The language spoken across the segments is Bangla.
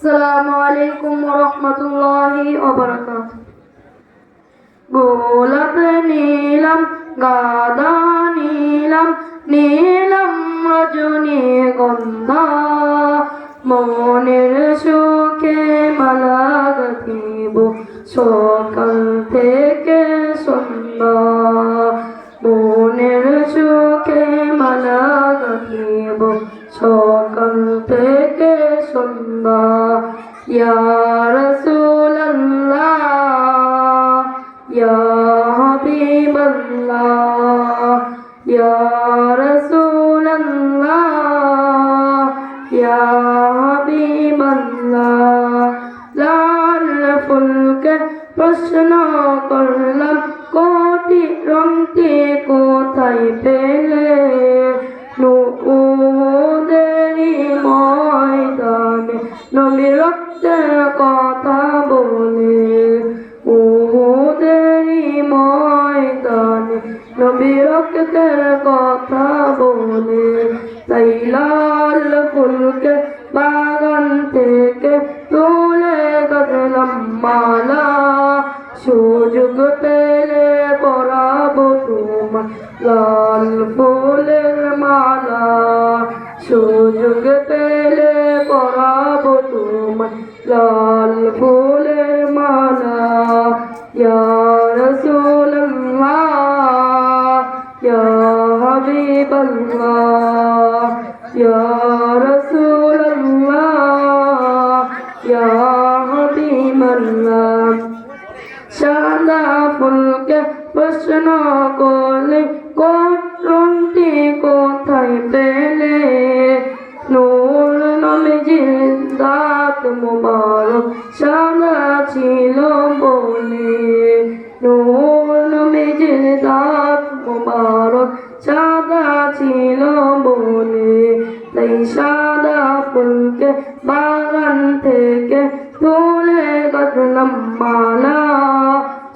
আসসালামু আলাইকুম ওয়া রাহমাতুল্লাহি ওয়া বারাকাতুহু। গোলাপ নীলাম গাঁদা নীলাম নীলাম রজনীগন্ধা, মনের সুখে মালা গাঁথিব সকাল থেকে সন্ধ্যা। মনের সুখে মালা গাঁথিব সকাল থেকে সন্ধ্যা। ইয়া রাসূলুল্লাহ ইয়া হাবিবাল্লাহ ইয়া রাসূলুল্লাহ ইয়া হাবিবাল্লাহ। লাল ফুলকে প্রশ্ন করলাম, কোটি রঙকে কোথায় পেলে? উহুদেরই ময়দানে নবীর রক্তের কথা বলে, উহুদেরই ময়দানে নবীর রক্তের কথা বলে। তাই লাল ফুলকে বাগান থেকে তুলে গাঁথলাম মালা, সুযোগ পেলে পরাবো তোমার লাল ফুলের মালা, সুযোগ পেলে পরাবো তোমার লাল ফুলের মালা। ইয়া রাসূলুল্লাহ ইয়া হাবিবাল্লাহ ইয়া রাসূলুল্লাহ ইয়া হাবিবাল্লাহ। সাদা ফুলকে প্রশ্ন করলে, কোন রঙটি কোথায় পেলে? নূর নবীজির দাঁত মুবারক সাদা ছিল বলে, নূর নবীজির দাঁত মুবারক সাদা ছিল বলে। তাই সাদা ফুলকে বাগান থেকে তুলে গাঁথলাম মালা,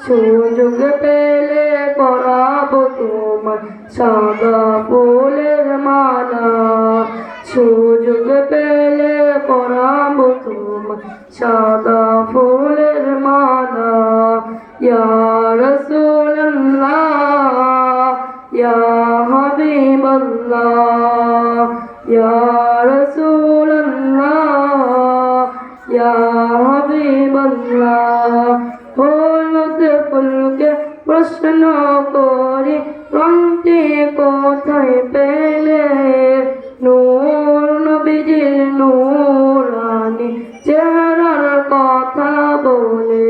সুযোগ পেলে পরাবো তোমার সাদা ফুলের মালা, সুযোগ পেলে পরাবো তোমার সাদা ফুলের মালা। ইয়া রাসূলুল্লাহ ইয়া হাবিবাল্লাহ ইয়া রাসূলুল্লাহ ইয়া হাবিবাল্লাহ। হলুদ ফুলকে প্রশ্ন করি, রঙটি কোথায় পেলে? নূর নবীজির নূরানি চেহারার কথা বলে,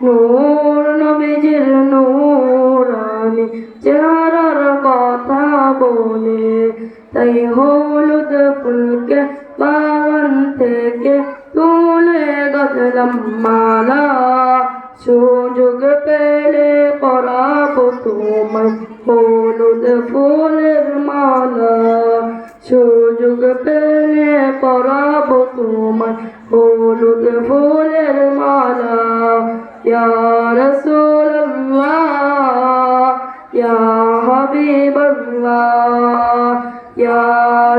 নূর নবীজির নূরানি চেহারার কথা বলে। তাই হলুদ ফুলকে বাগান থেকে তুলে গাঁথলাম মালা, সুযোগ পেলে পরাবো তোমার হলুদ ফুলের মালা, সুযোগ পেলে পরাবো তোমার হলুদ ফুলের মালা। ইয়া রাসূলুল্লাহ ইয়া হাবিবাল্লাহ ইয়া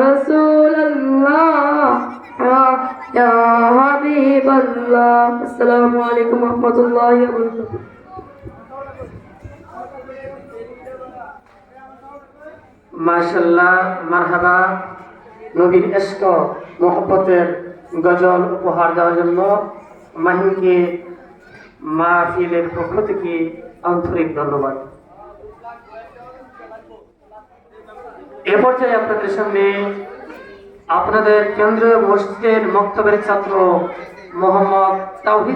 রাসূলুল্লাহ ইয়া হাবিবাল্লাহ। আসসালামু আলাইকুম ওয়া রাহমাতুল্লাহি ওয়া বারাকাতুহু। মাশাআল্লাহ, মারহাবা। নবীর ইশক মোহব্বতের গজল উপহার দেওয়ার জন্য মাহিমকে মাহফিলের পক্ষ থেকে আন্তরিক ধন্যবাদ। এ পর্যায়ে আপনাদের সামনে আপনাদের কেন্দ্রীয় মসজিদের মক্তবের ছাত্র মোহাম্মদ তাওহীদ